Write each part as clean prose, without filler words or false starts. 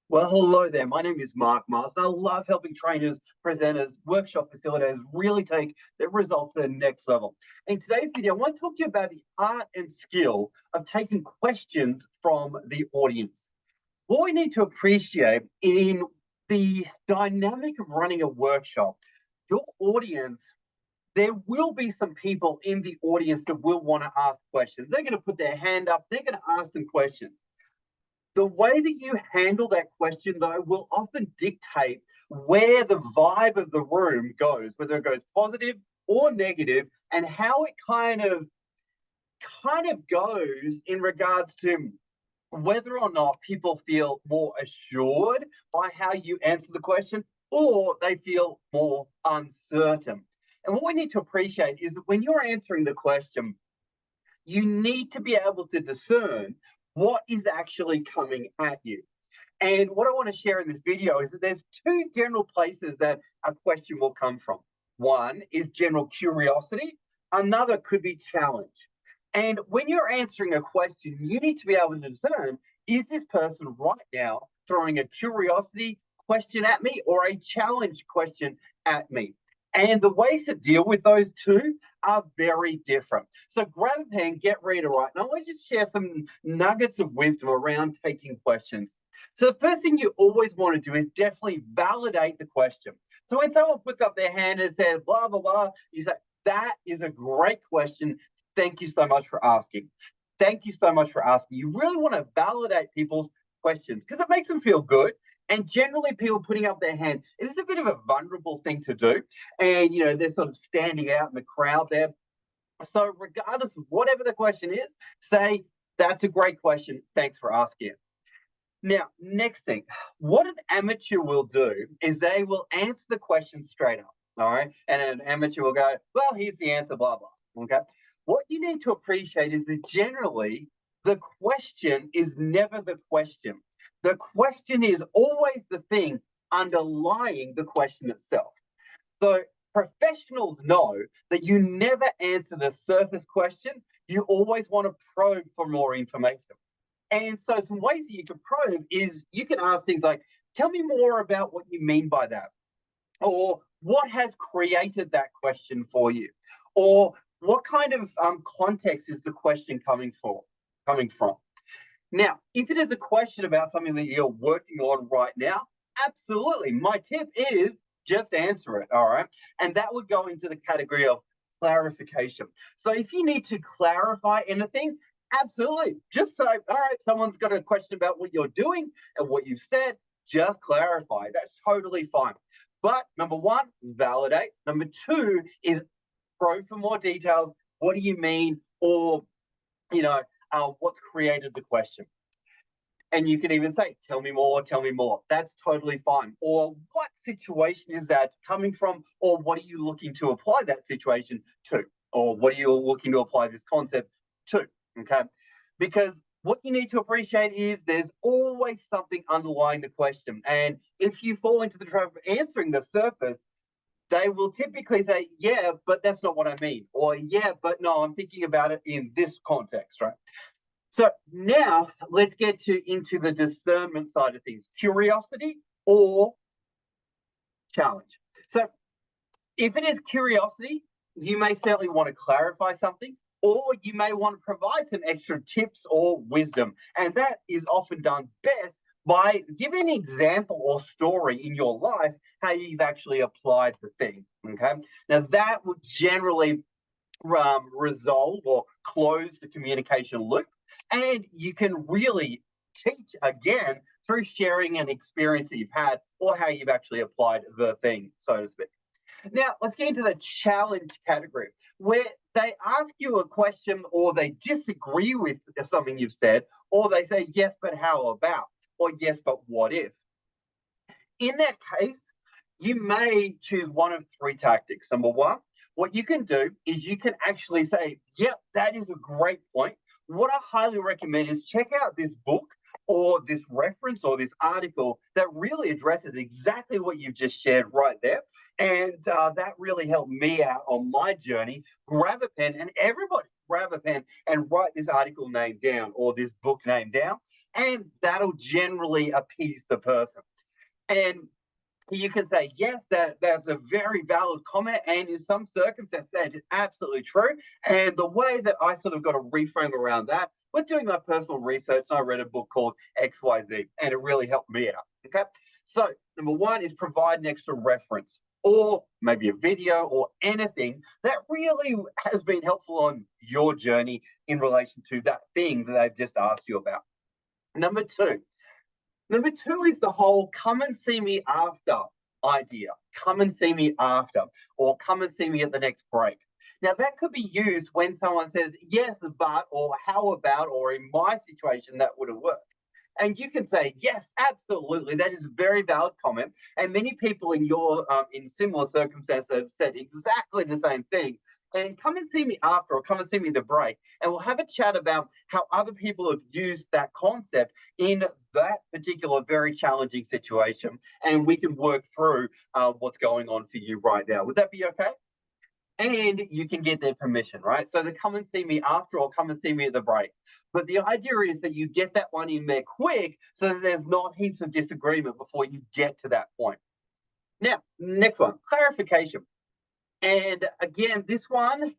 Well, hello there. My name is Mark Mars, and I love helping trainers, presenters, workshop facilitators really take their results to the next level. In today's video, I want to talk to you about the art and skill of taking questions from the audience. What we need to appreciate in the dynamic of running a workshop, your audience, there will be some people in the audience that will want to ask questions. They're going to put their hand up, they're going to ask some questions. The way that you handle that question, though, will often dictate where the vibe of the room goes, whether it goes positive or negative, and how it kind of goes in regards to whether or not people feel more assured by how you answer the question or they feel more uncertain. And what we need to appreciate is that when you're answering the question, you need to be able to discern what is actually coming at you. And what I want to share in this video is that there's two general places that a question will come from. One is general curiosity, another could be challenge. And when you're answering a question, you need to be able to discern, is this person right now throwing a curiosity question at me or a challenge question at me? And the ways to deal with those two are very different. So grab a pen, get ready to write. And I want to just share some nuggets of wisdom around taking questions. So the first thing you always want to do is definitely validate the question. So when someone puts up their hand and says, blah, blah, blah, you say, that is a great question. Thank you so much for asking. Thank you so much for asking. You really want to validate people's questions because it makes them feel good. And generally, people putting up their hand is a bit of a vulnerable thing to do. And, they're sort of standing out in the crowd there. So, regardless of whatever the question is, say, that's a great question. Thanks for asking it. Now, next thing, what an amateur will do is they will answer the question straight up. All right. And an amateur will go, well, here's the answer, blah, blah. Okay. What you need to appreciate is that generally the question is never the question. The question is always the thing underlying the question itself. So professionals know that you never answer the surface question. You always want to probe for more information. And so some ways that you can probe is you can ask things like, tell me more about what you mean by that. Or what has created that question for you? Or what kind of context is the question coming from? Now, if it is a question about something that you're working on right now, absolutely. My tip is just answer it, all right? And that would go into the category of clarification. So if you need to clarify anything, absolutely. Just say, all right, someone's got a question about what you're doing and what you've said, just clarify. That's totally fine. But number one, validate. Number two is probe for more details. What do you mean? Or, what's created the question? And you can even say, tell me more, tell me more. That's totally fine. Or what situation is that coming from? Or what are you looking to apply that situation to? Or what are you looking to apply this concept to? Okay. Because what you need to appreciate is there's always something underlying the question. And if you fall into the trap of answering the surface, they will typically say, yeah, but that's not what I mean. Or, yeah, but no, I'm thinking about it in this context, right? So now let's get into the discernment side of things, curiosity or challenge. So if it is curiosity, you may certainly want to clarify something, or you may want to provide some extra tips or wisdom. And that is often done best by giving an example or story in your life how you've actually applied the thing. Okay. Now that would generally resolve or close the communication loop. And you can really teach again through sharing an experience that you've had or how you've actually applied the thing, so to speak. Now, let's get into the challenge category where they ask you a question or they disagree with something you've said, or they say, yes, but how about? Or yes, but what if? In that case, you may choose one of three tactics. Number one, what you can do is you can actually say, yep, that is a great point. What I highly recommend is check out this book or this reference or this article that really addresses exactly what you've just shared right there. And that really helped me out on my journey. Grab a pen, and everybody grab a pen and write this article name down or this book name down And that'll generally appease the person. And you can say, yes, that's a very valid comment. And in some circumstances, that is absolutely true. And the way that I sort of got a reframe around that was doing my personal research. And I read a book called XYZ, and it really helped me out. Okay. So, number one is provide an extra reference or maybe a video or anything that really has been helpful on your journey in relation to that thing that they've just asked you about. Number two, Number two is the whole come and see me after idea. Come and see me after, or come and see me at the next break. Now, that could be used when someone says, yes, but, or how about, or in my situation, that would have worked. And you can say, yes, absolutely. That is a very valid comment. And many people in your in similar circumstances have said exactly the same thing. And come and see me after, or come and see me the break, and we'll have a chat about how other people have used that concept in that particular very challenging situation, and we can work through what's going on for you right now. Would that be okay? And you can get their permission, right? So to come and see me after, or come and see me at the break. But the idea is that you get that one in there quick so that there's not heaps of disagreement before you get to that point. Now, next one, clarification. And again, this one,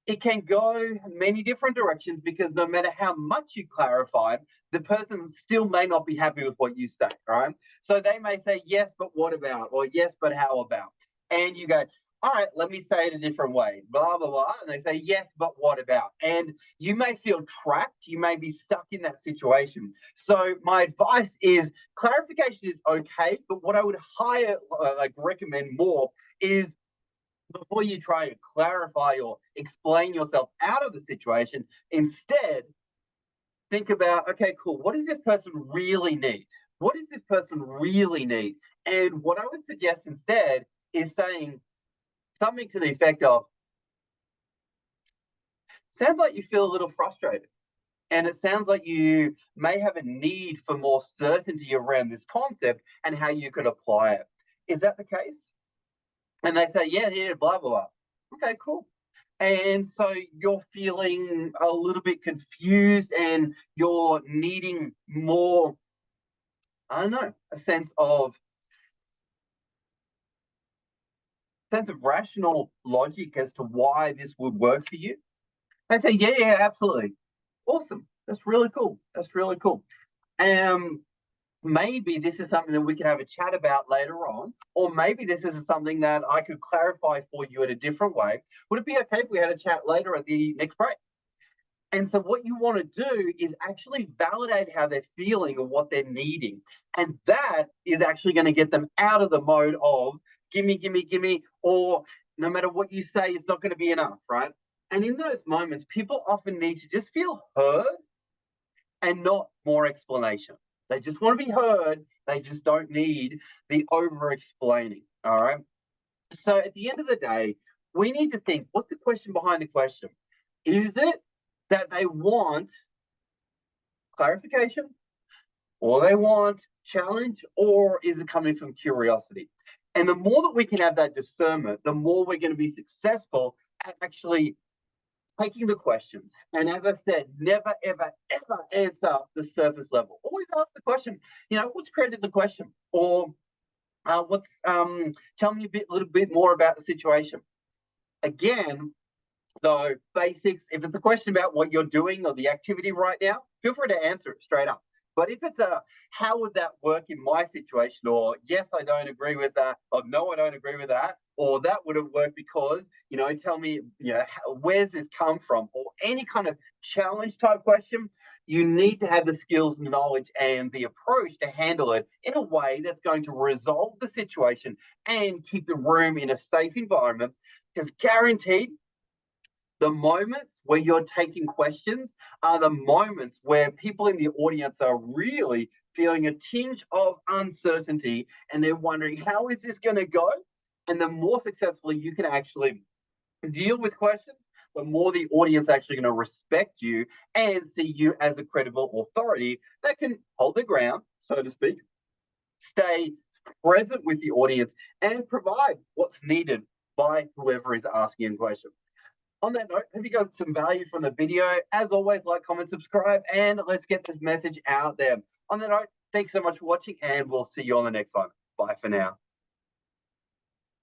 it can go many different directions because no matter how much you clarify, the person still may not be happy with what you say, right? So they may say, yes, but what about? Or yes, but how about? And you go, all right, let me say it a different way, blah, blah, blah. And they say, yes, but what about? And you may feel trapped. You may be stuck in that situation. So my advice is clarification is okay, but what I would recommend more is before you try to clarify or explain yourself out of the situation, instead, think about, okay, cool, what does this person really need? What does this person really need? And what I would suggest instead is saying something to the effect of, sounds like you feel a little frustrated. And it sounds like you may have a need for more certainty around this concept and how you could apply it. Is that the case? And they say, yeah, blah, blah, blah. Okay, cool. And so you're feeling a little bit confused and you're needing more, I don't know, a sense of rational logic as to why this would work for you. They say, yeah, absolutely. Awesome. That's really cool. That's really cool. Maybe this is something that we can have a chat about later on, or maybe this is something that I could clarify for you in a different way. Would it be okay if we had a chat later at the next break? And so what you want to do is actually validate how they're feeling and what they're needing. And that is actually going to get them out of the mode of gimme, gimme, gimme, or no matter what you say, it's not going to be enough, right? And in those moments, people often need to just feel heard and not more explanation. They just want to be heard. They just don't need the over explaining. All right. So at the end of the day, we need to think, what's the question behind the question? Is it that they want clarification, or they want challenge, or is it coming from curiosity? And the more that we can have that discernment, the more we're going to be successful at actually taking the questions. And as I said, never, ever, ever answer the surface level. Always ask the question, what's created the question? Or tell me a little bit more about the situation. Again, though, basics, if it's a question about what you're doing or the activity right now, feel free to answer it straight up. But if it's how would that work in my situation, or yes, I don't agree with that, or no, I don't agree with that, or that would have worked because, tell me, where's this come from, or any kind of challenge type question, you need to have the skills, knowledge, and the approach to handle it in a way that's going to resolve the situation and keep the room in a safe environment, because guaranteed, the moments where you're taking questions are the moments where people in the audience are really feeling a tinge of uncertainty and they're wondering, how is this going to go? And the more successfully you can actually deal with questions, the more the audience actually going to respect you and see you as a credible authority that can hold the ground, so to speak, stay present with the audience and provide what's needed by whoever is asking a question. On that note, hope you got some value from the video. As always, like, comment, subscribe, and let's get this message out there. On that note, thanks so much for watching, and we'll see you on the next one. Bye for now.